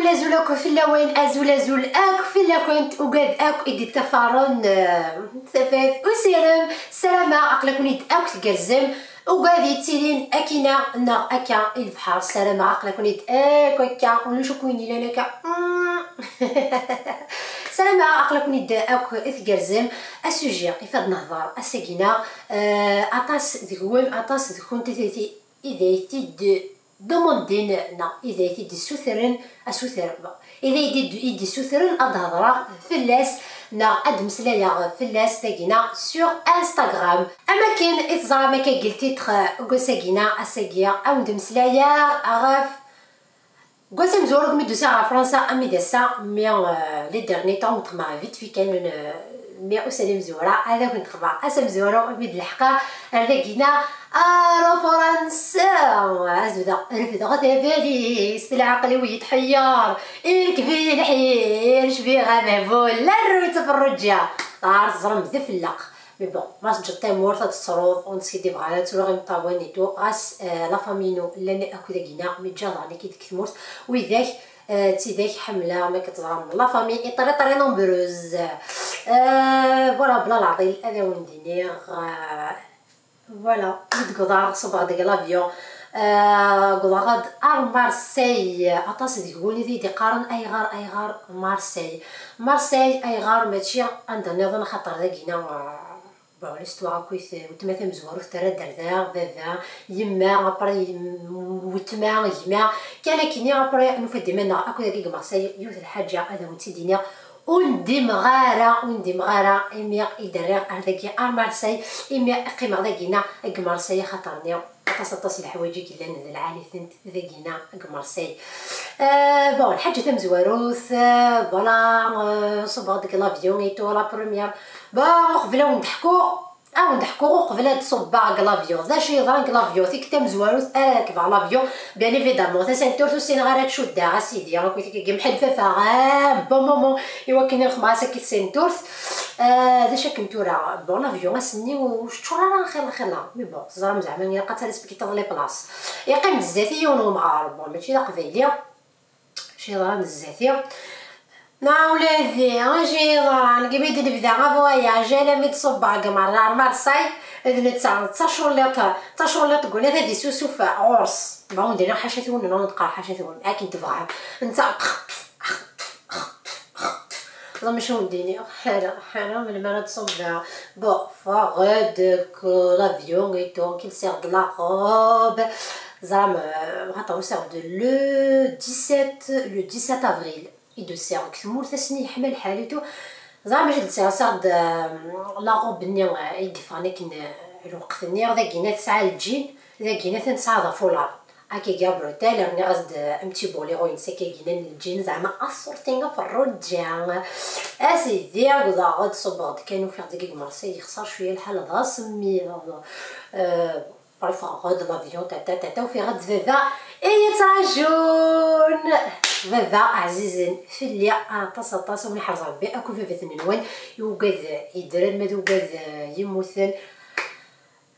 زول زولك في اللوين ازول زول اك في كنت وقاد اك ادي تفارن ثفاف وسيرم سلامة عقلك ونيد اك تقزم وقاد تيلين اكينا نا اكا البحر سلامة عقلك ونيد اك وكا ونشوف وين لك سلامة عقلك ونيد اك تقزم السوجي يفاد نهضر السكينة اطاس ذكوم اطاس ذكون تثيثي اذا يتيد دوموندين نا اذا يدي سوثرن اسوثر اذا يدي سوثرن ادهضرا فلاس نا ادمسلايا فلاس تاكينا سور انستغرام اما كاين اتزرا ما قلتي كوساكينا اساكيا او ندمسلايا اغاف كوسا مزورك ميدوسا على فرنسا امي داسا مي لي ديرني طون تما فيت في كان مي اسالي مزوره هذا كنت خبر اسا مزوره بيد الحقا هذا كينا الو فرنسا عزودا رفد غتاباليس العقل ويتحير اركبي الحير شبي غنافول لا الروت في الرجا عارف زرم ذفلق مي بون راس جطي مورطة تصروف ونسيدي بغالا تولو غيمطاواني تو غاس لا فامينو لاني اكو داكينا مي جاضاني كي ديك تمورت ويذاك تيداك حمله ما كتزرم لا فامي طري نومبروز فوالا بلا العطيل هذا وين دينيغ فوالا يتقدر صبغ ديك لافيون قدرات مارسي اطاس ديك قولي دي قارن اي غار مارسي اي غار ماشي عندنا نظن خاطر داكينا بون ليستوار كويس وتماثل مزوار وثرا دردار بابا يما ابري وتما يما كان كيني ابري نفدي منا اكو ديك مارسي يوث الحاجه هذا وتدينا وندي مغاره امي يدري هذاك مارسي امي قيمه داكينا مارسي خاطرني طاس الحوايج كي لان العالي ثنت داكينا مارسي بون حاجه تم زواروث فوالا صبغ ديك لافيون ايتو لا بروميير بون قبل نضحكو قبل هاد صباع لافيون ذا شي ضران لافيون ثيك تم زواروث راكب على لافيون بيان ايفيدامون تا سنتور سين غير تشودا اسيدي راكو كي محلفه بون مومون ايوا كاين الخماسه كي سنتورث ذا شكنتو راه بون لافيون اسني وشتو راه خير مي بون زرام زعما لقات راه سبكي تضلي بلاص يقيم الزاتي ونمغار بون ماشي قبيلي شي ضران الزاتي نا ولادي اجي ضران قبيد نبدا فواياج انا ميت صباع قمر مارساي اذن تا شغلات تقول هذه سوسوفه عرس بون دينا حاشتون نقرا حاشتون اكن تفهم انت زعما شنو نديني حاله من المرض صباع بون فغد لافيون ايتو كي سير دو لا روب زعما غطاو سير دو لو 17 افريل يدو سير كثمور ثسني حمل حالتو زعما جد سير لا روب ني يدفعني كن الوقت ني داكينا تسعة الجين داكينا تنسعة فولار هاكي بروتال راني قصد امتي بولي غو ينسى كاينين الجين زعما الصورتينغ في الرجال اسيدي غدا صبغ كانوا في دقيق مارسي يخسر شويه الحال هذا سمي عرف غاد لافيون تا وفي غد فافا يتعجون فافا عزيزين في اللي طاس وني حرز ربي اكو فافا ثنين يوقد يدرن ماد يوقد يموثن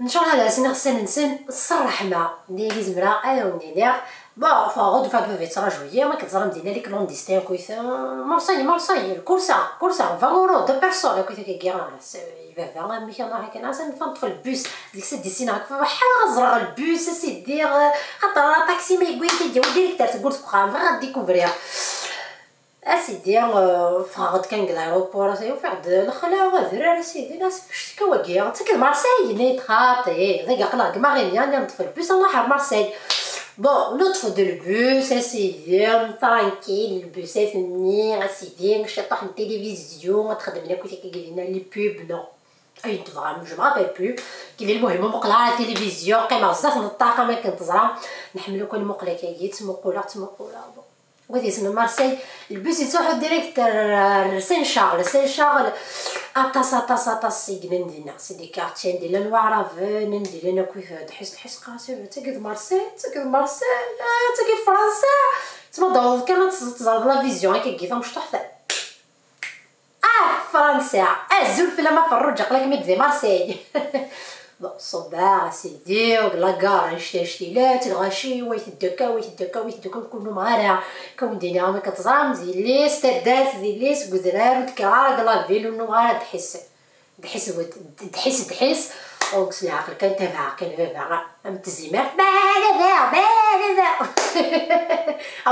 ان شاء الله هذا سنغ ننسن الرحمه ندير زمرا انا وندير با فغد فاك في تراجويه ما كتزرم دينا ليك لونديستين كويس مارساي كورسا 20 اورو دو بيرسون كويس كيغير فافا مي كان هكا ناس نفط في البوس ديك السيد ديسينا هكا بحال غزرق البوس اسيدي خاطر طاكسي ما يقول كيدير ديريكتور تقول تبقى غادي ديكوفريها اسيدي فغد كان لايروبور وفي عند الخلا غادر اسيدي ناس فاش كواكيا تاكل مارساي نيت خاطي ذاك قلاق ما غير نطفي البوس الله حر مارساي بون نطفو دو البوس اسيدي ترانكيل البوس يفهمني اسيدي باش طاح التلفزيون تخدم لنا كنت كيقول لنا لي بوب نو اي تفهم جو مابيل بوب كاين المهم مقله على التلفزيون قيمه بزاف من الطاقه ما كنتزرع نحملو كل مقله كي تمقوله ودي اسم مارسي البوس يتوحو ديريكتور سين شارل اطاس يقنا ندينا سيدي كارتي ندير نوارا ندير لنا كيف تحس قاسي تاكد مارسي تاكد فرنسا تما دور كانت تزرد لا فيزيون كي مش تحفه فرنسا الزول في لما فرج قالك ميد في مارسي الصباح اسيدي لاكار شتيلات الغاشي ويتدكا كلهم غارع كون دينا ما كتزرام زي ستادات زي ليس غدرار وتكرار لا فيلو نو غار تحس اوكس العقل كان تابع ام تزيمات بالا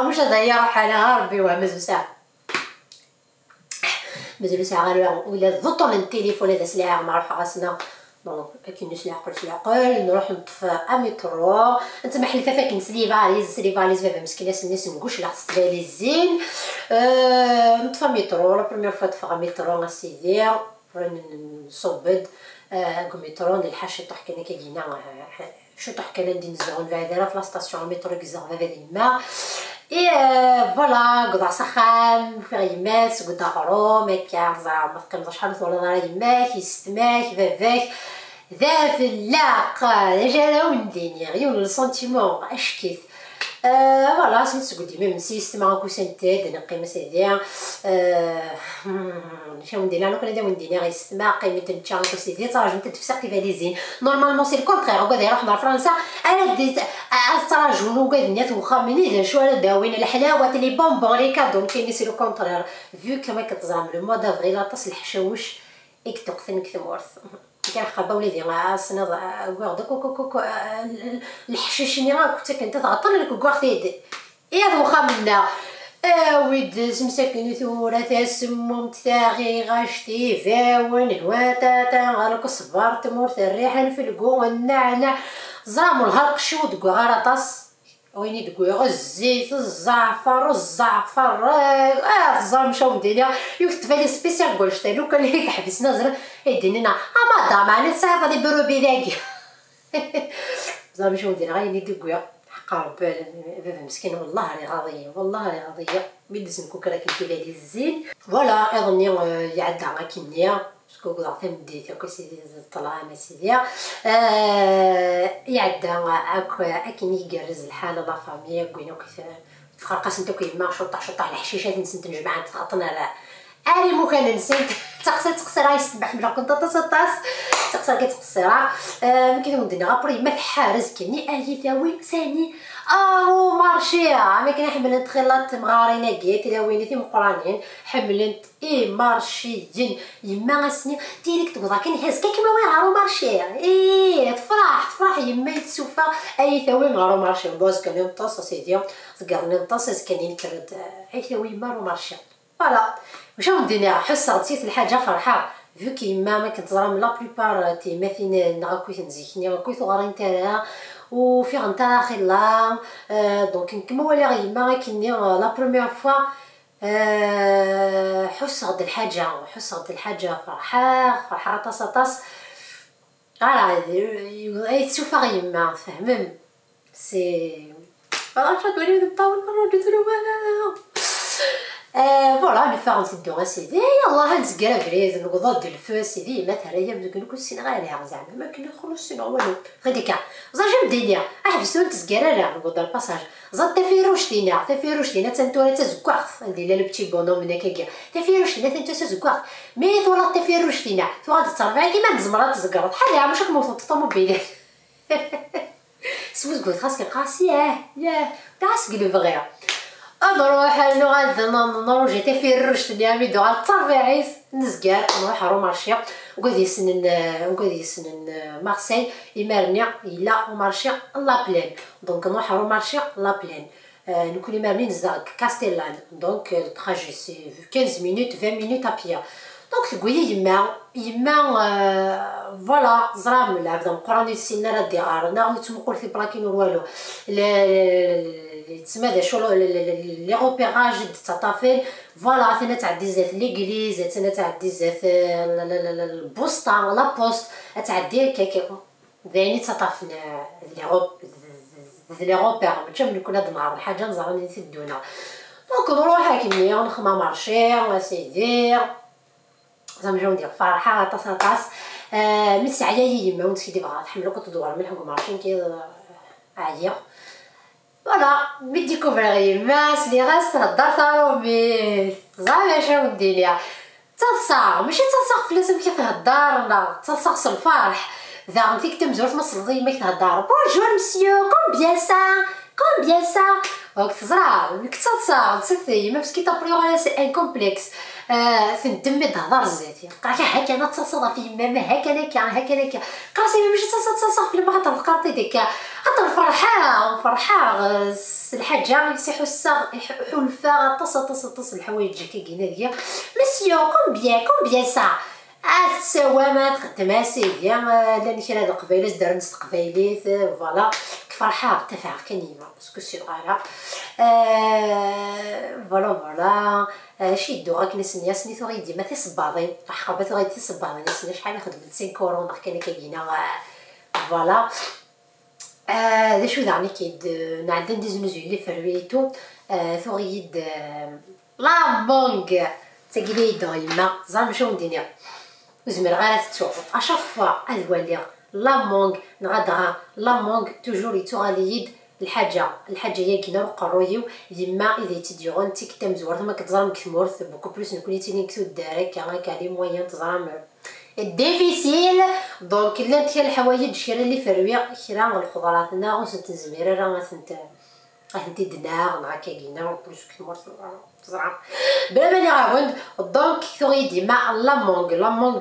مش هذا روح على ربي ومازال ساعه مازال ساعه غير ولا ضطن التليفون هذا سلاعه ما عرف راسنا دونك كاين سلاعقل نروح نطفى اميترو انت محل فاك نسلي فاليز بابا مسكينه الناس نقولش لا تستغلي الزين نطفى ميترو لا بروميير فوا طفى ميترو سيدي نصبد كوميترون الحاش طح كان كيجينا شو طح كان ندي نزعون بعدا في لا ستاسيون ميترو كيزغ بابا ديما اي فوالا قطع سخان في غيمات قطع غرو مكا زعما ما تقيمش شحال ولا نهار يماك يستماك باباك ذا في اللاق جانا ونديني غيون السونتيمون اش كيف فوالا سميت قديمه من سيستم كوسنتاد نقيم سيدي شنو ندير انا كنا ندير غيستمع قيمه نتشا سيدي تراجم تفسق كيفاليزين نورمالمون سي الكونترير وقاد يروح مع فرنسا انا ديت تراجم وقاد نيت وخا مني شو على داوين الحلاوه لي بونبون لي كادو كاين سي الكونترير فيو كما كتزعم لو موا دافريل تصل الحشاوش اكتقثن كثمورث كان خبا وليدي مع السنه كوردك كوكو الحشيشني راه كنت كنت تعطل لك كوارتيد يا واخا منا ويد سمسكني ثورة سموم تاغي غاشتي فاون الواتاتا غالك صبار تمورت الريحة في الكو النعناع زرامو الهرق شود كو غراطاس ويني دكو الزيت الزعفر الزرم مشاو نديرها يكتب لي سبيسيال كولشتا لو كان هيك حبسنا زر يدينا اما دا معنا صافا لي بروبي داكي زرم مشاو نديرها غير دكو حقا بابا مسكين والله راه غاضيه بيدز نكون راكي كيفالي الزين فوالا اظني يعدى كينيا باسكو كدا تمديت هكا سيدي طلع ما سيدي يعدى هكا كيني يقرز الحاله لا فامي كوينو تفرقاس نتا كيما شطح الحشيشات نسنت نجمع تخطنا لا اني مو كان نسيت تقصي راه يسبح ملي كنت تقصي كتقصي راه ما كيفهم دينا غابري ما حارز كني اي ثاوي ثاني مارشي ما كان حملت خلات مغارينا كيت لاوينتي مقرانين حملت مارشيين يما غسني ديريكت وضع كان هاز كيما وين غارو مارشي تفرح يما يتسوفا اي ثاوي مغارو مارشي بوز كان ينطس سيدي تقرني نطس كان ينكرد اي ثاوي مارو مارشي فوالا واش ندير حس غتيت الحاجه فرحه فيو كيما ما كنتزرام لا بليبار تيماثلين نغاكويت نزيكني غاكويت غارين تاعها وفي غنتا خلا دونك كما ولا غيما كني لا بروميير فوا حس غد الحاجه فرحه طاس راه يتسوفا غيما فهمم سي فوالا شادوني نطاول مره ديتلو فوالا نفاق نسدو سيدي يلاه نزكرا فريز نقضى الفو سيدي ما تهريا نقول سين غير زعما ما كاين خلاص سين والو غاديكا زعما الدنيا احبسو نتزكرا راه نقضى الباساج زاد تفيروش لينا تنتورا تزكواخ ندير لا بتي بونو من هكاكا تفيروش لينا تنتو تزكواخ مي ولا تفيروش لينا تو غادي تصرفي كيما نزمرات تزكرات بحال واش كموت الطوموبيل سوز قلت خاصك قاسي ياه تاعس قلو بغيها نروح نروح جيتي في الرشد ديالي دو على الطبيعي نزكار نروح رومارشيا وقاد يسنن مارسيل يمرني إلا ومارشيا لا بلان دونك نروح رومارشيا لا بلان نكون يمرني نزاك كاستيلان دونك التراجي سي 15 مينوت 20 مينوت ابيا دونك تقولي يما فوالا زرام العبد مقراني السنه راه ديار ناغي تمقول في براكين والو تسمى دا شو لي روبيراج تاع طافين فوالا ثنا تعدي زات ليغليز ثنا تعدي زات البوسطه لا بوست تعدي كيكا ذاني تطاف لي روبير ماشي من كنا دمار الحاجه نزرني نسدونا دونك نروح هكني نخما مارشي سيدي زعما جاو ندير فرحه طاس من الساعه يما ونت كيدي بغا تحملو كتدور من حكم مارشي كي عاليه فوالا بديكوفري ماس لي غاس تهضر طاروبي زعما شنو ندير ليها تصاغ ماشي تصاغ في لازم كيف تهضر لا تصاغ الفرح ذا فيك تمزورت مصلي ما كتهضر بونجور مسيو كومبيان سا دونك تزرع كتصا تصفي ما باسكو طابريو على سي ان كومبلكس تندمي تهضر زيتي قالك هكا انا تصاصا في ماما هكا هكا قاسي ماشي تصاصا في المغرب القرطي ديك حتى فرحه الحاجه يسيحوا الساغ حلفا تص الحوايج كينا ديال مسيو كومبيان سا السوامات خدمها سيدي لان كاين هاد القبيله دار نص قبايليت فوالا فرحه تفاعل كنيمه باسكو سي صغيره فوالا شي دو غاك نسنيا سنيتو غيدي ما تيصباضين حقبات غيدي تيصباضين نسنيا شحال خدمت 5 كورون كان كاينه فوالا ذا شو دعني كيد نعدن ديزمزولي فرويتو ثوغيد لا بونغ تاكلي دايما زعما شنو ندير وزمر غير تشوف اشاك فوا الوالي لا مونغ نغادرها لا مونغ توجور يتوغاليد الحاجه هي كينا القرويو يما اذا تديرون تيك تام زوار ما كتزرم كثمورث بوكو بلوس نكوني تيني نكتو الدارك كالي موين تزرم ديفيسيل دونك لا تيال الحوايج شيرا اللي فرويه كرا الخضرات ناغوس تنزمير راه غنتي دناغ مع كاينه بلوس كثمورث تزرم بلا ما نعاود دونك ثوري ديما لا مونغ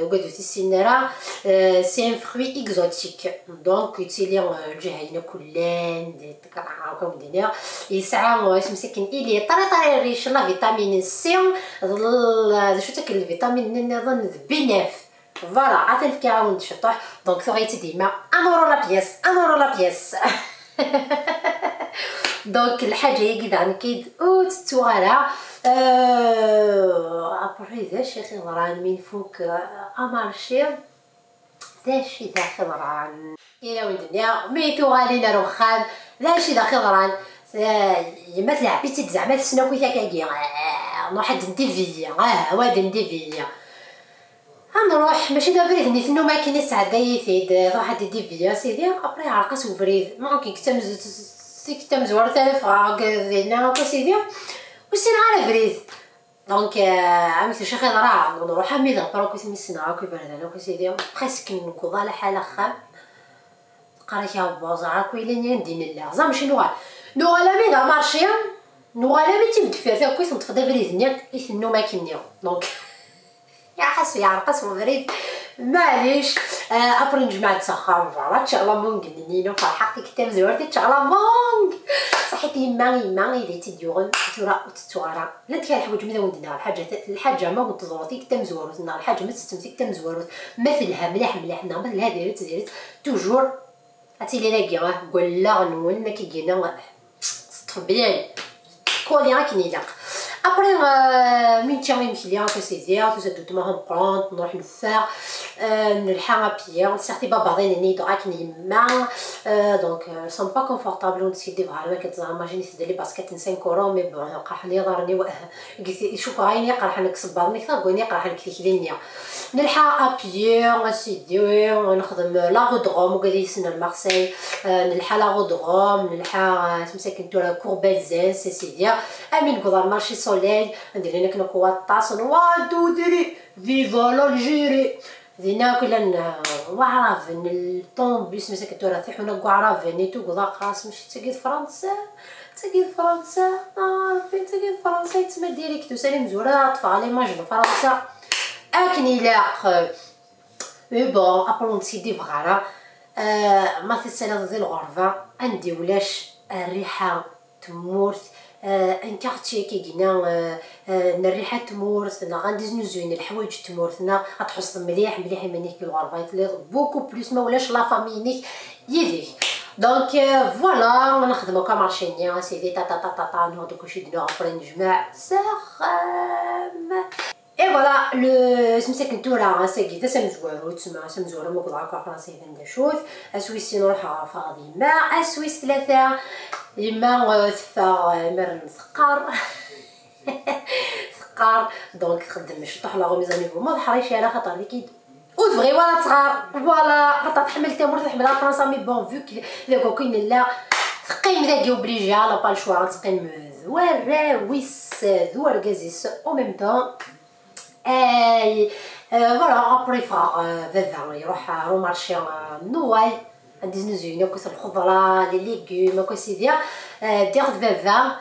وقدو تيسينرا سي ان فروي اكزوتيك دونك يتيلي جهينا كلان دي تكرعاو دينا يسعى مسكن الي طري ريش لا فيتامين سي شو تاكل الفيتامين نظن بي 9 فوالا عاد الكاون شطح دونك ثوري ديما انورو لا بياس دونك الحاجه هي كيد عن كيد او تتوارا ابري ذا شي خضران من فوق امارشي ذا شي ذا خضران يا ولدنا ميتو غالينا رخام ذا شي ذا خضران يما تلعبيتي زعما تسناكو تاكاكي واحد نديفيا واد نديفيا غنروح ماشي دا فريد نيتنو ما كاين سعداي فيد واحد ديفيا سيدي ابري عرقات وفريد ما كاين كتا مزور تالف غاكدينا كسيدي وسين على فريد دونك عملت شي خضره نروح ميدا بروكو سميسنا كي بردانا كسيدي بريسك نكوض على حاله خام قريت يا بوزا كويلين ندين الله زعما شنو نو على ميدا مارشي نو على مي تيبدفير تا كويس نطفى فريد نيا يثنو ما كينيا دونك يا حسو يا عرقس وفريد معليش ابري نجمع تسخر فوالا تشغلا مونغ نينو فرحقتي كتاب زورتي تشغلا مونغ صحيت يما اذا تديورن تورا وتتوارا لا تكال الحوايج مدا ودنا الحاجه ما وتزورتي كتاب زورتنا الحاجه ما تستمتي كتاب زورت مثلها مليح مثل هذه ديرت توجور عرفتي لي لاكي قول لا غنون ما كيجينا طبيعي كولي راكي نيلاق ابري من تشامي مكليا كسيدير تو سدو تما برونط نروح نفاغ نلحق بيان سيرتي باباضين ني دراك نيما دونك سون با كونفورطابل ونسيدي فعلا كتزعما ماجيني تدلي باسكيت 5 كورو مي بون قرحني ضرني قلت شوف عيني قرح لك صباضني كثر قولني قرح لك كلينيا نلحق ابيان سيدي نخدم لا غودروم وقال يسنا لمارسيل نلحق لا غودروم نلحق مساكن تورا كوربالزين سي سيدي امين قدر مارشي سوليل ندير لنا كنا كواطاس وادو ديري فيفا لالجيري دينا كلنا وعرافن الطون بيس مساكن تورا ثيحونا كوعرافن نيتو قدا قراس ماشي تاكيد فرنسا تاكيد فرنسا يتسمى ديريكتو سالي مزورا طفى لي ماجن فرنسا اكني لاق مي بون ابرون سيدي فغارا ما في السنه ديال الغرفه عندي ولاش الريحه تمورث ان كارتي كيجينا الريحه تمورث غنديزنو زوين الحوايج تمورثنا غتحس مليح مانيك الغرفه يطلق بوكو بلوس ما ولاش لا فامينيك يديك دونك فوالا نخدمو كمارشينيا سيدي تا نهضو كلشي دنا ابري نجمع ساخام اي فوالا لو سمسك نتورا ساكي سمزوارو تسمى سمزوارو ما كضعك فرنسي بندا شوث اسويسي نروح فاطمه اسويس ثلاثه يما ثفا مر ثقار دونك خدم شطح لا غميزه نيفو ما ضحريش على خاطر كي ودغي ولا تصغر فوالا خاطر تحمل تمر تحمل فرنسا مي بون فيك ذاك كاين لا تقيم ذاك اوبليجي على با الشوا تقيم زوار ويس زوار كازيس او ميم طون اي فوالا ابري فا فافا يروح رو مارشي نواي عندي زنزوينه كوس الخضره لي ليغوم كو سيديا دير فافا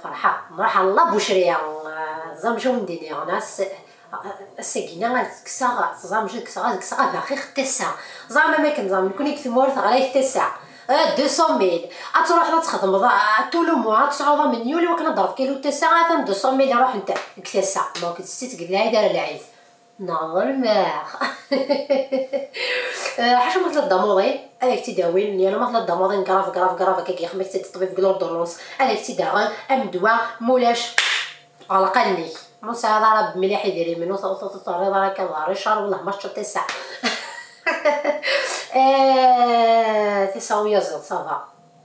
فرحه نروح لا بوشريه زعما شو ندير ناس السكينه كسا زعما كسا باقي ختسا زعما ما كنزعما نكون يكتمور غير تسع 200,000 تروح تخدم طول موا 9 من يولي وكنضرب كيلو تسع 200,000 يروح نتا كتسع دونك تستي تقول لها دايره العيد نورمال حاجه مثل الضمورين هذاك تداوين يعني مثل الضمورين كراف كيخمك الطبيب كلوردونوس هذاك تداغن امدوا مولاش على قلني مساعدة راه مليح يديري منو طريضه راه كنهار شهر والله ما شفت تسع تساوية زاد صافا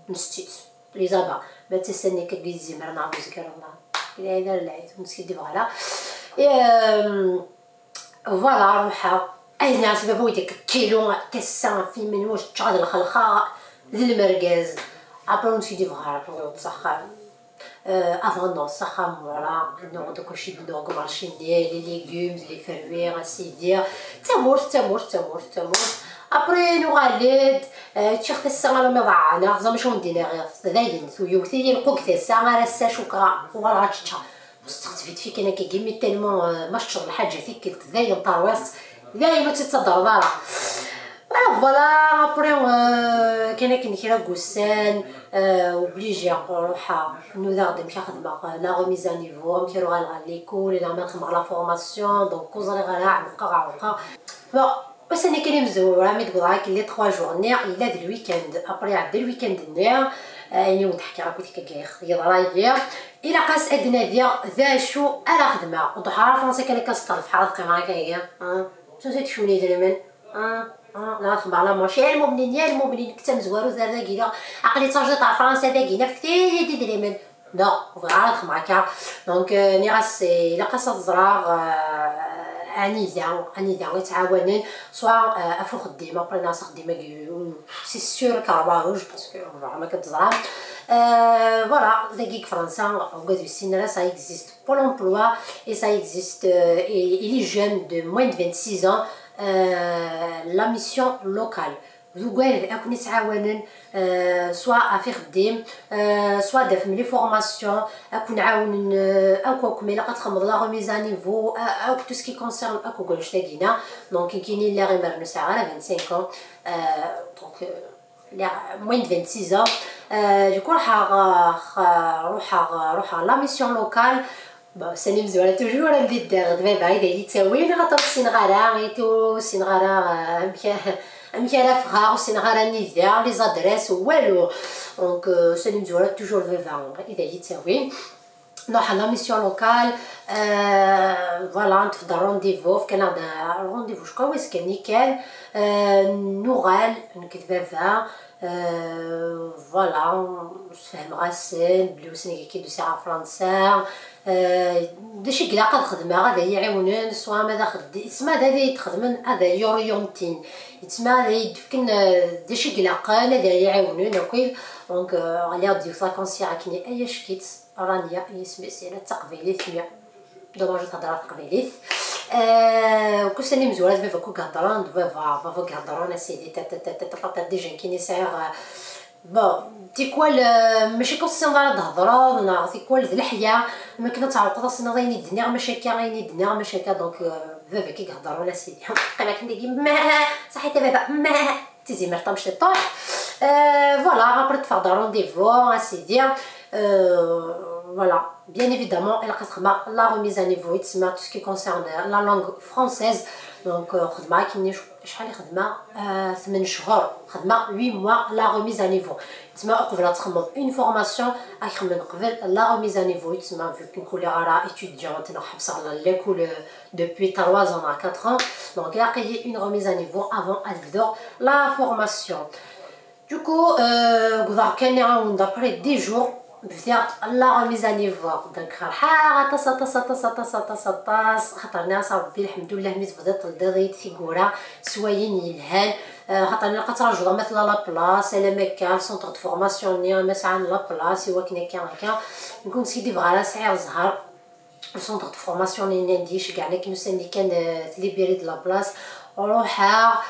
نستيت لي زابا ما تستني كيزي مرنا عبوز كرنا الى دار العيد ونسيدي فوالا فوالا روحها اي ناس بابا ديك كيلو تسع في من واش تشعل الخلخه ذي المركز ابرون سيدي فوالا تسخر avant non ça voilà non de cocher de donc marcher les légumes les fruits ainsi dire تمر après nous غالد تشخت الساعه ما ضعنا زعما شنو ندير غير زاين يوثي القوك الساعه راه الساشوكا ولا تشا مستخدفت فيك انا كيجيمي تالمون ما شغل الحاجه فيك قلت زاين طاويس زاين تتصدر فوالا ابري كاين كيرا كوسان اوبليجي نروح نوض نمشي خدمه لا غوميز نيفو نمشي نروح ليكول الا ما نخدم على فورماسيون دونك كوزري غير نبقى بس انا كاين مزوره مي تقول راك لي 3 جورني الا د الويكاند ابري عاد الويكاند نيا يعني ونحكي راكو تيكا يضرايا الا قاس ادنا ديال ذا شو انا خدمه وضحى فرنسا كان كنسطر في حاضر قيمه هكايا شنو شوني دريمن لا خبر لا ماشي المؤمنين يا المؤمنين كتا مزوارو زار داكيلا عقلي تاجي تاع فرنسا داكينا في كتير يدير من لا فغار خماكا دونك ني غاس الا قاس الزراغ انيدا يتعاونن سواء افو خديمه ابري ناس خديمه سي سور كارباروج باسكو ما كتزرع voilà داكيك فرنسا وقادو السن ça existe pour l'emploi et ça existe et les jeunes de moins de 26 ans لا ميسيون لوكال زوغال اكون يتعاونن سواء في خديم سواء داف ملي فورماسيون اكون عاونن اكو كميلا كتخمض لا غوميز نيفو او تو سكي كونسيرن اكو كلش تاكينا دونك كاينين اللي غير مرنو ساعه على 25 دونك لا موين 26 دوكو روح لا ميسيون لوكال ساني مزوره توجور عندي الدار دابا بعيد هي تاوين غطا سينغارا غيتو سينغارا مكالا فغار سينغارا نيفير لي زادريس والو دونك ساني مزوره توجور فيفا اذا هي تاوين نروح لا ميسيون لوكال فوالا نتفضل رونديفو في كندا رونديفو شكون واش كان نيكال نوغال نكتب فيفا فوالا نفهم غاسل بلي وسني كيدو ساعه فرنسا داكشي كلا قد خدمه غادا يعاونن سوا ماذا خدي يتسمى هذا يتخدم هذا يوريونتين يتسمى هذا يدفكن داكشي كلا قال هذا يعاونن اوكي دونك غالي ديك فاكونسي راكني اي شكيت رانيا يسمي سينا التقبيليت ميا دوما جات هضره تقبيليت وكساني مزورات فيفا كو كهضران فيفا كهضران اسيدي تا ديجا كايني سايغ بون تيكوال ماشي كنصنظر تهضروا نا تيكوال ذ الحياه ما كنا تعرقوا السنه غيني الدنيا مشاكل غيني الدنيا مشاكل دونك فيفا كي كهضروا لا سيدي قال لك ندير ما صحيت فيفا ما تيزي مرتا مشي طوح فوالا ابري تفضل رونديفو اسيدي voilà bien évidemment elle خدمه la remise à niveau يتسمى tout ce qui concerne la langue française donc خدمه كاين شحال خدمه 8 شهور خدمه 8 mois la remise à niveau يتسمى قبل تخمم une formation اخمم قبل la remise à niveau يتسمى vu كنكون لي غير étudiante انا حبس على l'école depuis 3 ans à 4 ans donc il y a une remise à niveau avant la formation du coup كان يعاون d'après 10 jours بزاف لا remise à niveau دونك حاجه تص خاطر ناس ربي الحمد لله ملي بدات تلدغيت فيغورا سواين يلهان خاطر لقيت راجل مثلا لا بلاص الا ما كان سونتر دو فورماسيون ني مسعى لا بلاص ايوا كنا كان هكا نكون سيدي بغا سعير زهر السونتر دو فورماسيون اللي نديش كاع كنوسا اللي كان تليبيري د لا بلاص وروحها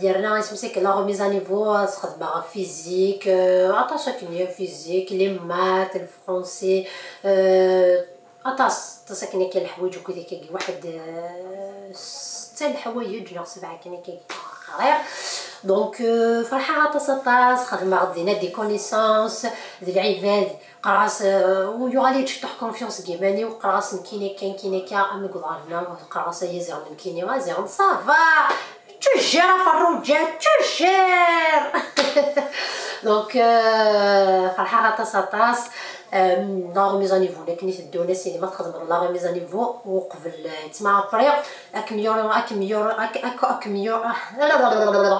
درنا يسمسك لا غوميز نيفو خدمه فيزيك عطا ساكنيه فيزيك لي مات الفرونسي عطاس تساكني كاين الحوايج وكذا كي واحد 6 الحوايج ولا 7 كاين كي غير دونك فرحه عطاس خدمه دينا دي كونيسونس ديال العباد قراص ويغالي تشطح كونفيونس كيماني وقراص كاين كا امي قدرنا قراص هي زيرن كيني غازيرن صافا تجير فروجات تجير دونك فرحه عطاس لا غوميز نيفو لكن يدونا سيدي ما تخدم لا غوميز نيفو وقبل تسمع بري اكميور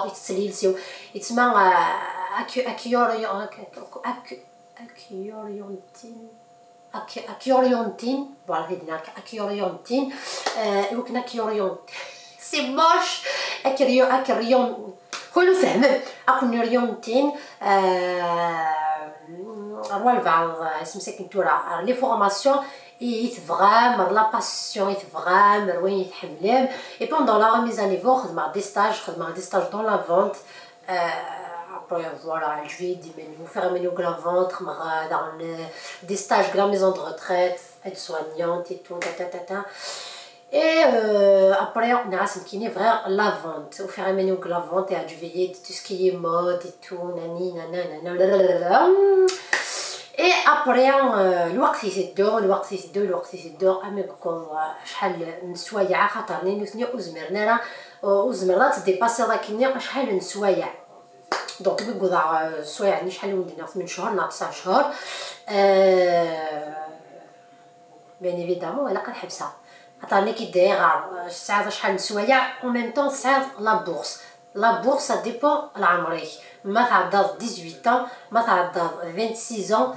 يتسليلسيو يتسمع اكيوريونتين فوالا هيدنا اكيوريونتين يمكن اكيوريون سي موش اكريون كلو فهم اكيوريونتين روالفا اسمسك نتورا لي فورماسيون يتفغام لا باسيون يتفغام وين يتحملم اي بوندون لا ريميز ا نيفو خدمه دي ستاج دون لا فونت après voilà je vais diminuer faire un menu de la ventre dans des stages de la maison de retraite être soignante et tout et après on ira s'inquiéter vers la vente ou faire un menu de la vente et à veiller de tout ce qui est mode et tout nani nanana et après الوقت يسدو اميكم شحال نسوايع خاطرني نثني وزمرنا تديباسي راكني شحال نسوايع دونك بقضاع سوايع عندي شحال ولدنا 8 شهور نا 9 شهور بيان ايفيدامون الا كنحبسها عطاني كي داير الساعه شحال نسوايع او ميم طون ساعه لا بورس ça dépend العمري ما تعدى 18 ans ما تعدى 26 ans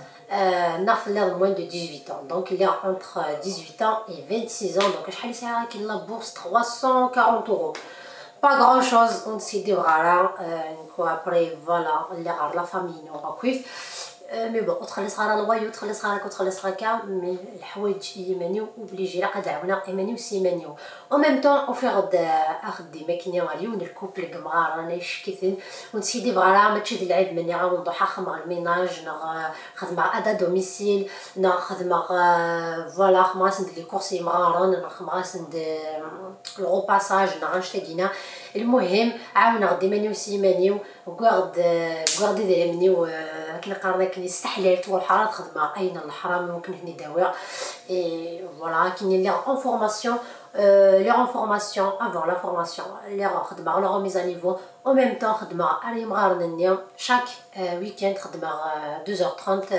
ناخذ لها moins de 18 ans donc il y a entre 18 ans et 26 ans donc شحال ساعه كاين لا بورس 340 euros pas grand chose on décide voilà après voilà اللي غير لا فامي نو كيف مي بون تخلص غير الوايو تخلص هكا مي الحوايج يمانيو اوبليجي لا قدعونا يمانيو سيمانيو او ميم طون او فيغ اخذ دي ماكينه غاليو الكوبل كمار رانا يشكيتين ونسيدي فوالا ماشي العيب مني غنوضو خدمه الميناج خدمه ادا دوميسيل خدمه فوالا خماس ندير لي كورسي مغارن خماس ندير لو باساج غنشتاقينا المهم عاونا غدي مانيو سيمانيو وكارد ديال منيو كنا قرنا كني استحللت والحراره خدمه اين الحرام ممكن هني داويه اي فوالا كاين لي اون فورماسيون لي فورماسيون افون لا فورماسيون لي خدمه لا ريميز نيفو او ميم طون خدمه راني مغارنني شاك ويكاند خدمه 2h30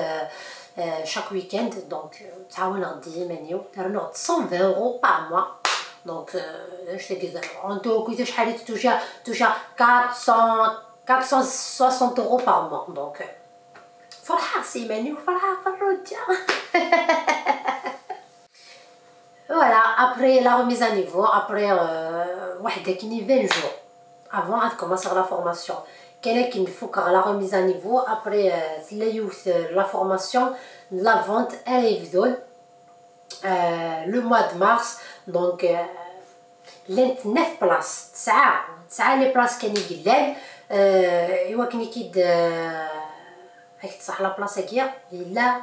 chaque week-end donc تعاون غدي مانيو درنا 120 euros par mois donc je te dis en tout cas شحال توجا 460 euros par mois donc فرحه سيماني وفرحه فروجه voilà après la remise à niveau après وحده كيني 20 jours avant de commencer la formation كاين كي نفوك على la remise à niveau après la formation la vente elle يبدو le mois de mars donc 9 بلاص 9 لي بلاص كانوا قلال ايوا كني كيد هاك تصح لا بلاصه كيا الا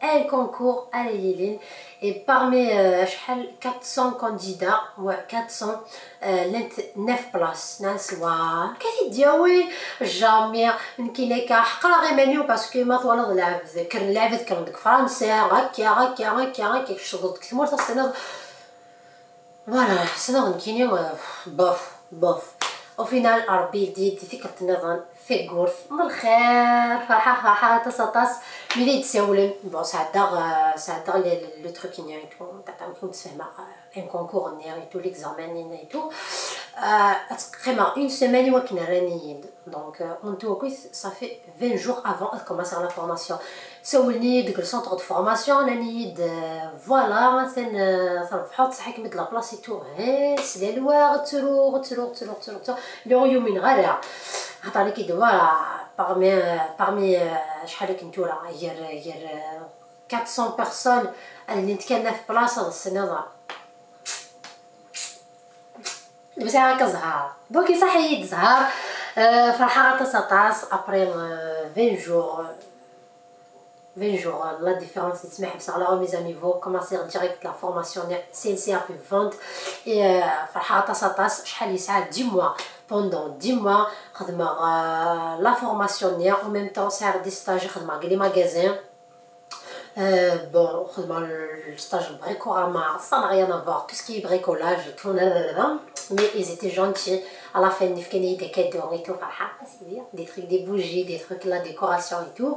un concours à l'Yéline et parmi شحال 400 candidats و 400 9 بلاص ناس وا كتدياوي جامي كاين حقرا غير مانيو باسكو ما طوال العبد كان العبد كان ديك فرنسا هكا شغل كثمور تاع السنه فوالا السنه كاينين بوف au final ربي يدي فكرة النظام في غورف من الخير فرحه تصاطاس ملي تساولن بون ساعدا لو تروك ني تو تاع تفهمها ان كونكور ني تو ليكزامان ني تو تقريبا اون سيمين وكنا رانيين دونك اون تو كويس صافي 20 jours avant de commencer la formation سولني ديك السونتر دو فورماسيون راني فوالا تنفحط صحيك مثل لا بلاصي تو سلالوا تروغ لو يومين غير عطاني كي فوالا parmi شحال كنتو راه غير 400 بيرسون اللي نتكلنا في بلاصه هذا السنه بس هكا زهار دونك يصحي زهار فرحه تسطاس ابري 20 جور 20 jours la différence تسمح بصح la remise à niveau commencer direct la formation CLCAP vente et فرحه تسطاس شحال يسعى 10 mois pendant 10 mois خدمه la formation نيا en même temps ساعه دي stage خدمه لي magasins bon le stage Bricorama ça n'a rien à voir tout ce qui est bricolage et tout mais ils étaient gentils à la fin ils des cadeaux et tout des trucs des bougies des trucs la décoration et tout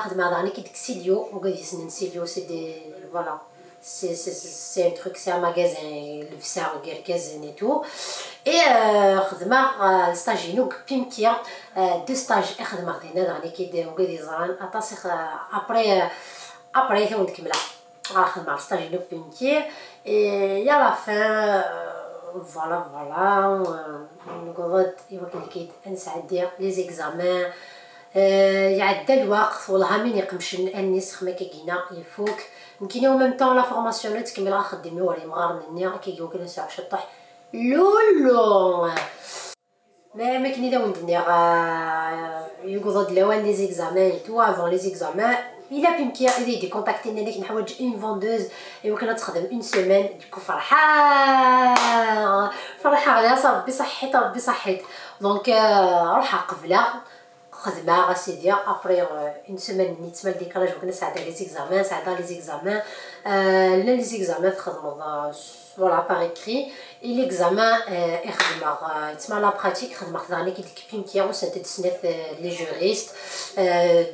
خدمه داني كي ديك سيليو وقادي يسنن سيليو سي دي voilà c'est un truc c'est un magasin le faire magasin et tout et خدمه ستاجينو بيمكيا دو ستاج خدمه خدينا داني كي وقادي زران اطاسخ après on نكملها خدمه ستاجينو بيمكيا et à la fin voilà نقعد يمكن كي نسعد لي زيكزامان يعدى الوقت والله من يقمش النسخ ما كيجينا يفوك يمكن يوم ميم طون لا فورماسيون تكمل خدمي وري مغار نيا كيجيو كل ساعه شطح لولو ما كني داو ندنيا يقعد لوان لي زيكزامان تو افون لي زيكزامان الا بيمكن يدي كونتاكتيني ليك نحوج اون فوندوز يمكن تخدم اون سيمين ديكو فرحه يا صاحبي صحيت ربي صحيت دونك روح قبله خدمه غاسيديا ابري اون سيمين نيت مال ديكراج وكنا ساعده لي زيكزامان لي زيكزامان خدمه فوالا باغ اكري اي ليكزامان خدمه تسمى لا براتيك خدمه خداني كي ديك بيمكيا وسات تسنف لي جوريست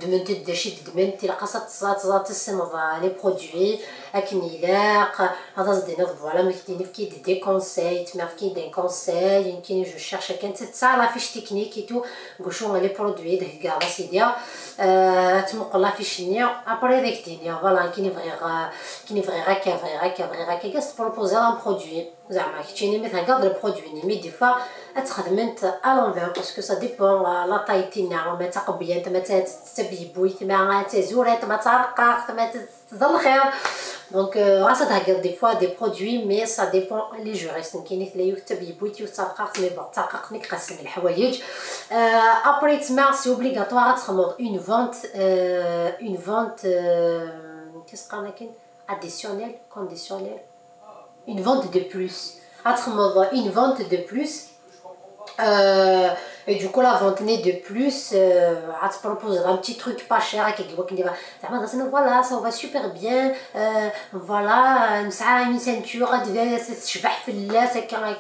دمنت داشي دمنت لقصات تصات السنض لي برودوي اكميلاق هذا زدينا فوالا مكتيني في دي كونساي تما في دي كونساي يمكن جو شيرش كانت تسع لا فيش تكنيك ايتو غوشو لي برودوي ده كاع سيديا تمقل لا فيش نيا ابري ديك دينيا فوالا كاين فغي غاكا كاس بروبوزي ان برودوي زعما كيتيني مثلا كاع البرودوي مي دي فوا تخدمت الونفير باسكو سا ديبون لا طاي تاعنا ما تقبيا ما تبيبوي ما تزورات ما ترقاق ما تظل خير دونك راسا تهكر دي فوا دي برودوي مي سا ديبون لي جوريست كاين تلايو تبيبوي ترقاق مي بون ترقاقني قسم الحوايج ابري تما سي اوبليغاتوار تخمض اون فونت كيس قالنا كاين اديسيونيل كونديسيونيل une vente de plus une vente de plus et du coup la vente de plus à te proposer un petit truc pas cher voilà ça va super bien voilà une ceinture تشبح في اللاس هكا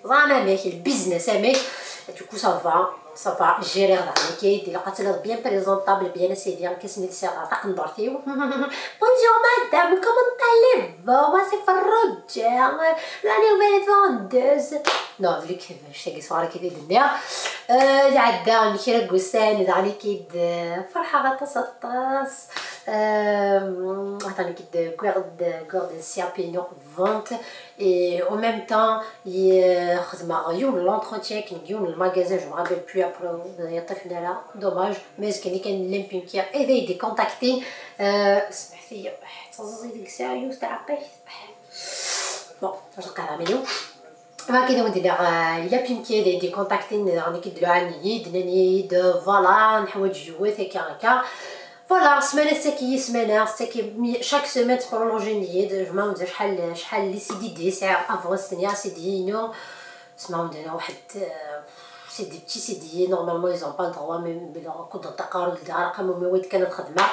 زعما ماشي البيزنس ماشي du coup ça va gérer la كيدير لقات bien présentable bien سيدي كاسمي سيغا تقندر فيه bonjour madame comment allez-vous moi c'est Farouj la nouvelle vendeuse non ديك شي صغار كيدير الدنيا عدا مشي غوسان دعني كيد فرحه غتسطاس عطاني كيد كورد سيابينو فونت et en même temps خدمه يوم لونتروتيان يوم الماغازين جو مغابل بلو ابري يطيح لها دوماج مي كان ليمبي كيا ايدي دي كونتاكتين سمحتي تزازي ديك الساعه يوس تاع عقيت بون واش نلقى نعملو ما كاين ندير الا بيمكن دي كونتاكتين راني كيديروا عني دناني فوالا نحوج جوات هكا فوالا سمانه ساكي سمانه ساكي شاك سيمين تبرولونجي نيد ما ندير شحال لي سي دي دي ساعه افون سنيا سي دي نو سما عندنا واحد سي دي بتي سي دي نورمالمون ايزون با الدروا ميم بلا قدره التقارب ديال رقم ومواد كانت خدمه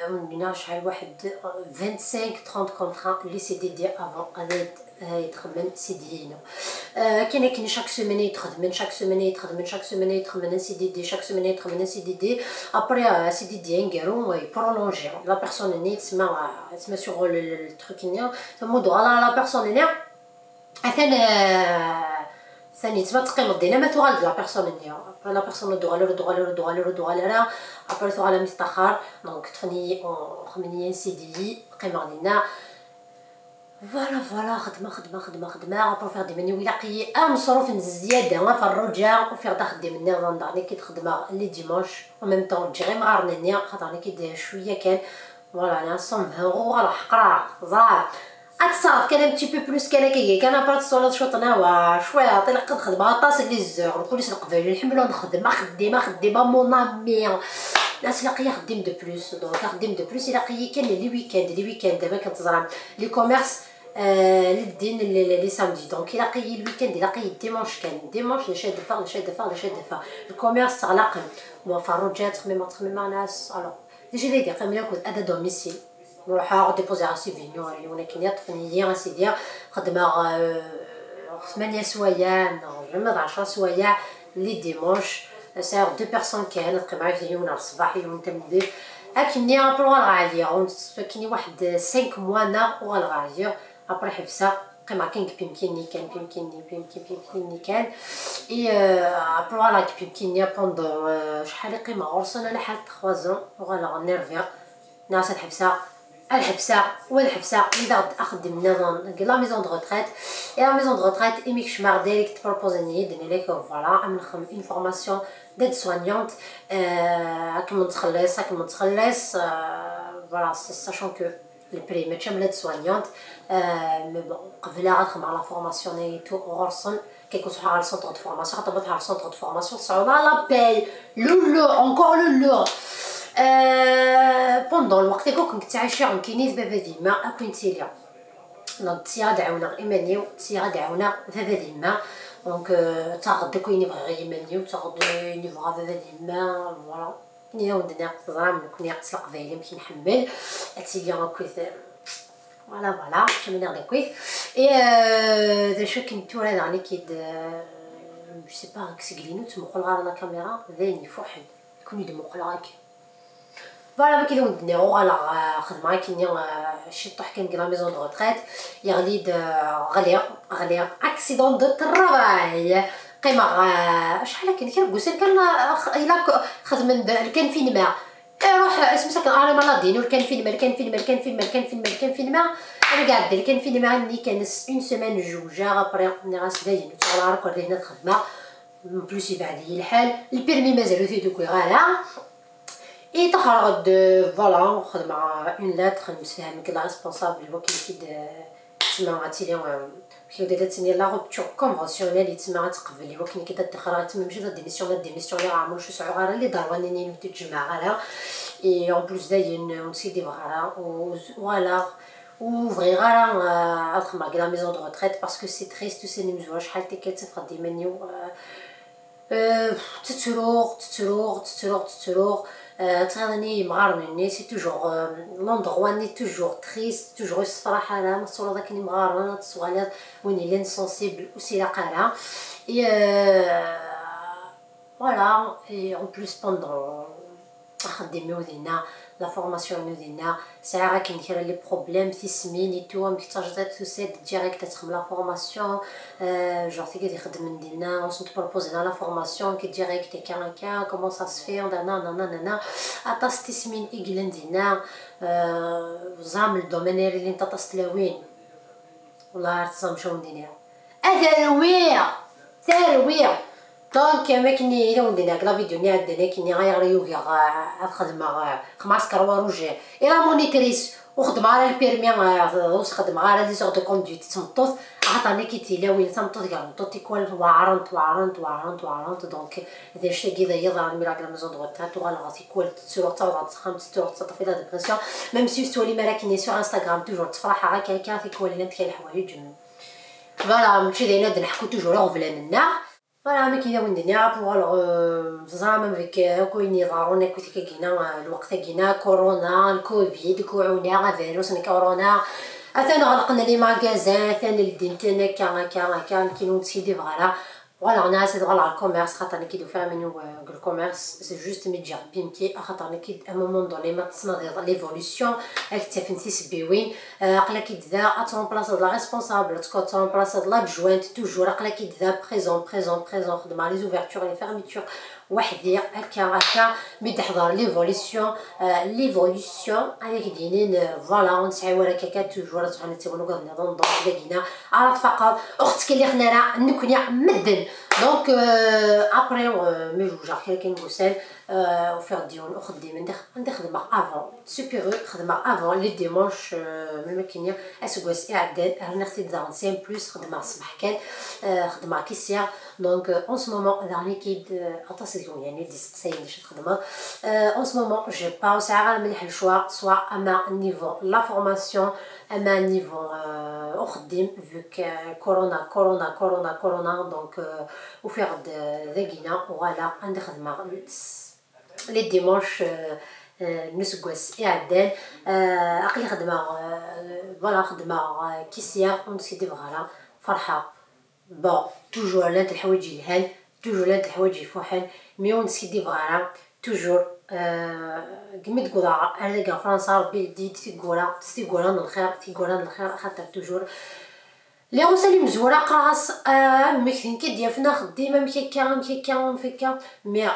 عندنا شحال واحد 25 30 كونطرا لي سي دي دي افون غادي يتخدم سي دي نو كاين شاك سيمين يتخدم شاك سيمين سي دي دي شاك سيمين يتخدم سي دي دي ابري سي دي دي نقارو يبرولونجي لا بيرسون ني تسمى سيغ التروك نيا تمودو على لا بيرسون نيا ثاني تسمى تقيم دينا ما توغال لا بيرسون نيا لا بيرسون دوغالو ابري توغال مستخر دونك تفني خمنيه سي دي قيمه دينا فوالا خدمه ابرو فيغ دي مني ولا قي مصروف زياده ما فرجا وفيغ داخل مني غنداني كي خدمه لي ديماش و ميم طون تجي غير مغارنني خاطرني كي شويه كان فوالا انا 120 اورو راح قرا زعر اتصرف كان ان تي بو بلوس كان ابرات صولات شوطنا شويه طلق خدمه طاس لي الزهر البوليس القبيل نحملو نخدم خديمه مون امي ناس لاقيه خديم دو بلوس دونك خديم دو بلوس لاقيه كان لي ويكاند دابا كنتزرع لي كوميرس للدين لي سامدي دونك لاقيه الويكاند لاقيه ديمونش كان ديمونش لشاد الفار الكوميرس تغلق وفروجات تخمم ناس الوغ ديجا لي قام ياكل ادا دوميسيل نروح ديبوزي راسي فينيو ولكن يطفني راسي خدمه 8 سوايع ولا 10 سوايع لي ديمونش ساعه دو بيرسون كان تقيم فينيو نهار الصباح يوم تمدي اكني ابرو غاليه كايني واحد 5 موانا وغاليه ابري حبسه قيمه كان بيمكنني كان اي ابرو لا بيمكنني بوندون شحال قيمه غرسنا لحال 3 زون وغالا نيرفير ناس الحبسه اللي اخدم لا ميزون دو ريتريت لا ميزون دو ريتريت ايميك شمار ديريكت بروبوزني دني لك فوالا نخدم اون فورماسيون ديد سوانيونت كم نتخلص فوالا ساشون كو لي بري ماشي ملاد سوانيونت مي بون قبل غنخدم على فورماسيون نيتو غرسن كيكون صحا على السونتر دو فورماسيون خاطر على السونتر دو فورماسيون صعوبه لا باي لولو اونكور لولو بوندون الوقت كنت عايشه عند كينيز بابا ديما كنت ليا دونك تيا دعونا ايمانيو تيا دعونا بابا ديما دونك تاخد كويني بغا ايمانيو تاخد ني بغا بابا ديما فوالا ني ودنا زعما كوني قصق فايله يمكن نحمل تيا كويس فوالا كملنا غير كويس اي ذا شو كنت راه يعني كيد جو سي با كسكلينو تمقل غير لا كاميرا ذاني فوحد يكون يدمق لاك فوالا كي ودني على خدمه كاينين شي طح كان لا ميزون دو ريتريت يغليد غلير اكسيدون دو طرافاي قيمه شحال كان كوسين كان الا خدم كان فين ما روح اسمو ساكن اري مالادين كان فين ما انا قاعده كان فين ما ني كان اون سيمين جوجا ابري ناس داين تاع راك هنا الخدمه بلوس يبعد الحال البيرمي مازالو في دوك غالا اي تخرج فوالا خدم مع اون لاتر نسفهم كي لا ريسبونسابل هو كي تسمع عتيلي كي داتني لا روبتور كونفونسيونيل يتسمع تقبل هو كي تدخل تما ماشي ديميسيون اللي عامل شو ساعه غير اللي ضربني نوتي الجماعه غير اي اون بلوس داين نسيدي فوالا فوالا ouvrir à la maison de retraite parce que c'est triste c'est نمزوا شحال تكتف غادي منيو تتروغ تغني مغارني سي توجور لوندغوا ني توجور تريست توجور الصراحه لا مصوره داك اللي مغارنه تصوالات وين لي انسنسيبل وسي لا قاله اي voilà et en plus pendant خدميو دينا لا فورماسيون ديالنا ساعه كاين كاين لي بروبليم في سمينيتو محتاجه توسيد ديريكت تخدم لا فورماسيون جور تي كي خدم ديالنا اون سنت بروبوزينا لا فورماسيون كي ديريكت كان كومون سا سفي نانا اتا ستسمين ايغلان ديالنا زعما الدومين اللي انت تصلاوين والله تصام شو ندير ثرويه دونك ما كني الا ندير لا فيديو ني عندنا كني غير يوغي خدمه خماس كروج الا مونيتريس وخدمه على البيرمي خدمه على لي زور دو كوندويت تمطوط عطاني كيتيلا وين تمطوط كاع مطوط يكون وعرنت دونك اذا شتي كذا يظهر مي لا ميزون دو ريتريت ولا غاسي كول تسور تاع خمس تور تصطف لا ديبرسيون ميم سي ستولي مراكني سور انستغرام توجور تفرح هكا في كول انت كاين الحوايج فوالا ماشي داينا نحكو توجور غفلان النار فوالا مي كي ندير بوغ زعما فيك كويني ضاروني كنت كينا الوقت كينا كورونا الكوفيد كورونا فيروس كورونا اثنا غلقنا لي ماغازان ثاني الدين تاعنا كان كينو تسيدي فوالا فوالا ناس على الكوميرس خاطرني كيدو فيها منو الكوميرس سي جوست ميجر بيمكي خاطرني كي ا مومون دوني ما تصنع ليفولوسيون اكتفنتي بوين قلا كي ذا اتون بلاصه لا ريسبونسابل تكون بلاصه لا جوينت توجور قلا كي ذا بريزون خدم على لي اوفرتور لي فيرميتور وحدي هكا مي تحضر ليفوليسيون هذيك دينين فوالا نسعى وراك هكا توجور تغني تيقولوا قد نظن دونك داكينا عرفت فقط اختك اللي خنارا نكونيا مدن دونك ابري مي جوجا كاين كوسال وفيغ ديون وخدي عندي خدمه افون سوبيرو خدمه افون لي ديمونش ملي كاينه اسكواس اعداد انا اختي دارنسين بلوس خدمه الصباح كان خدمه كيسيا دونك اون سو مومون داني كيد اتصلوا يعني دي سقساين شي خدمه اون سو مومون جو با ساعه مليح الشوا سوا اما نيفو لا فورماسيون اما نيفو اخدم فيك كورونا دونك وفيغ داكينا فوالا عندي خدمه لي ديمونش نسكواس اعداد عقلي خدمه فوالا خدمه كيسيا ونسيدي فوالا فرحه بون توجور لانت الحوايج الهان توجور لانت الحوايج يفوحن ميون سيدي فوالا توجور كمي تقول انا كاع فرنسا ربي يدي تيقولا الخير خاطر توجور لي غوسالي مزوره قراص مكثين كيدير فينا خديمه مكيكا مي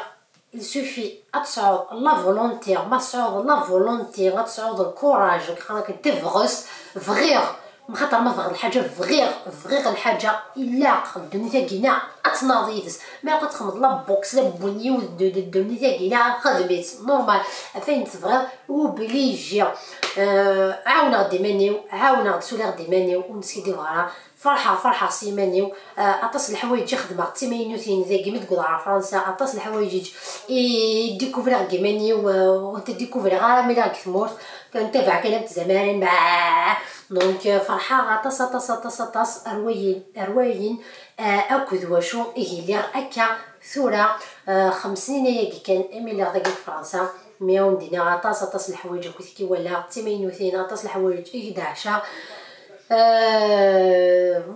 il suffit تصعود لا فولونتي ما تصعود لا فولونتي غتصعود الكوراج راك تفغس فغير خاطر ما فغ الحاجه فغير الحاجه الا قدمني تاكينا اتناضيتس ما بقات تخمض لا بوكس لا بوني ودمني تاكينا خدمت نورمال فين تفغر وبليجي عاونا غدي مانيو عاونا غدسولي غدي مانيو ونسيدي فغرا فرحه سيمانيو اطاس الحوايج خدمه تيمينوتين زي كيما تقول على فرنسا اطاس الحوايج ديكوفري كيمانيو وانت ديكوفري غير ملي راك تموت كنتابع كلام زمان دونك فرحه اطاس رواين اكد واشو اللي هكا ثوره 5 سنين هي كان ايميلي داك فرنسا ميون دينا اطاس الحوايج كي ولا تيمينوتين اطاس الحوايج 11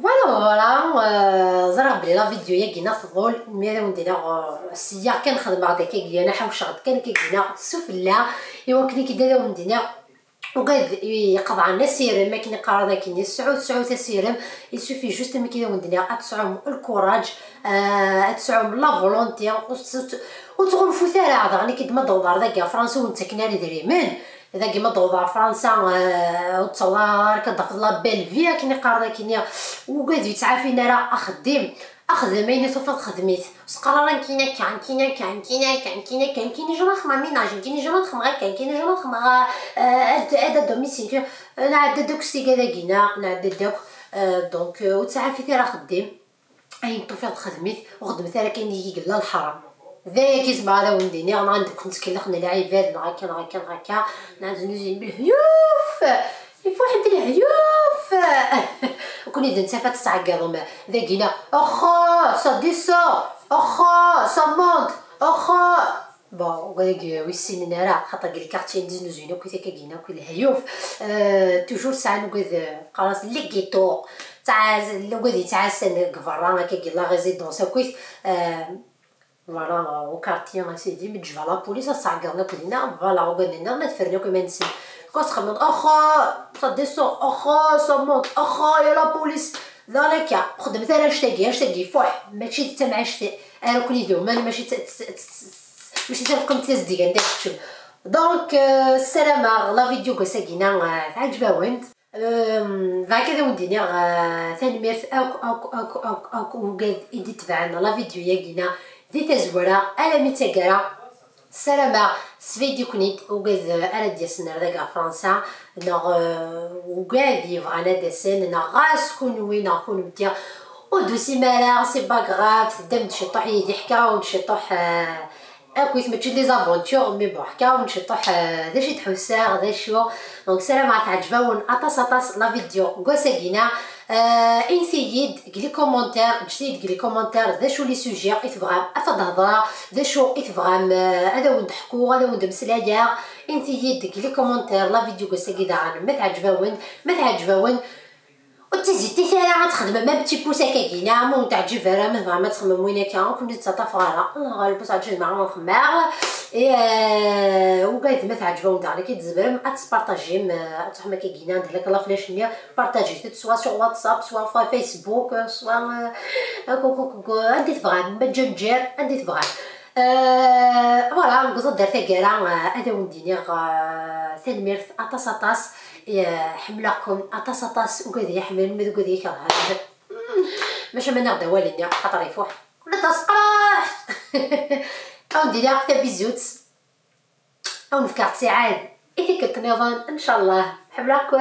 فوالا زرا بلي لا فيديو ياكينا فضول ميرا وندينا السيا كنخدم هذاك كينا حوشات كان كينا سفلا ايوا كني كيديرو وندينا وقاد يقضى عنا سيرم ما كاين قرار كاين سعود سيرم يسوفي جوست ما كاين وندينا اتسعوم الكوراج اتسعوم لا فولونتي وتغرفو ثلاثه غني كيد ما دوار داك فرنسا وانت كناري دريمان اذا كيما دوضا فرنسا وتصور كتضاف لا بيل فيا كني قرر كني وقاد يتعافينا راه اخدم اين توفى خدميت سقرا كاين جونا خما ميناج كاين جونا خما كاين جونا خما عدد دوميسيل انا عدد دوك سيكاداكينا نعدد دوك دونك وتعافيتي راه خدم اين توفى خدميت وخدمت راه كاين يجي لا الحرام ذاك يسمع على ونديني انا عندك كنت كنخدم العباد هكا نعزو نزيد بالهيوف يفوح عند الهيوف وكوني دنتافات تعقرهم ذاكينا اخا ساديسا اخا سامونت اخا بون وياك ويسيننا راه خاطر قال كارتين ديز نزينو كويتا كاكينا كل الهيوف توجور ساعه نقول خلاص لي كيتو تاع لوغادي تاع سن كفرا كي لا ريزيدونس كويت فوالا وكارتي سيدي متجفا لا بوليس صعقرنا كلنا فوالا وقالنا ما تفرناو كما نسي كتخمم اخا صديسو اخا صمت اخا يا لا بوليس ذلك خدمت انا اشتاقي فوح ماشي حتى مع شتي انا كوني دوما ماشي تلقم 3 دقائق عندك تشوف دونك السلامه لا فيديو كساكينا عجباوند هكذا وديني ثاني ميرث او وقاد يدي تبعنا لا فيديو ياكينا دي تزورا على ميتاكرا السلامة سفيدي كنيت وقاد على ديسنا رقا فرنسا نغ وقاد يفغانا داسن نغاس كون وين نكون متيا ودوسي مالا سي با غراف تدم تشطح يدي حكا ونشطح اكويت ماشي لي زافونتور مي بون حكا ونشطح ذا شي تحوسار ذا شو دونك سلامة تعجبون اطاس لا فيديو كوساكينا انسيد قلي كومونتير جديد قلي كومونتير ذا شو لي سوجي يتفغام افضل هضره ذا شو يتفغام هذا وين نضحكو هذا وين مسلايا انسيد قلي كومونتير لا فيديو كساكيدا ما تعجبون وتزيدتي ثاني غتخدم ما بتي بوسا كاكينا مون تعجب راه ما تخمم وين كان كنت تطاف غالا البوس عجب مع الخماغ وقايد ما تعجبون تاع كي تزبرم اتبارطاجي تحما كاكينا ديك لا فلاش نيا بارطاجي سوا سو واتساب سوا في فيسبوك سوا عندي تبغى ما جنجير عندي تبغى فوالا نقصد درت كاع هذا وندير تنميرت اطاس حملكم اطاس وكذا يحمل مذ كذا يكره باش ما نغدا والدنا خاطر يفوح ولا تسقراح او ندير حتى بيزوت او نفكر ساعات إذا كنت نظن ان شاء الله حملكم.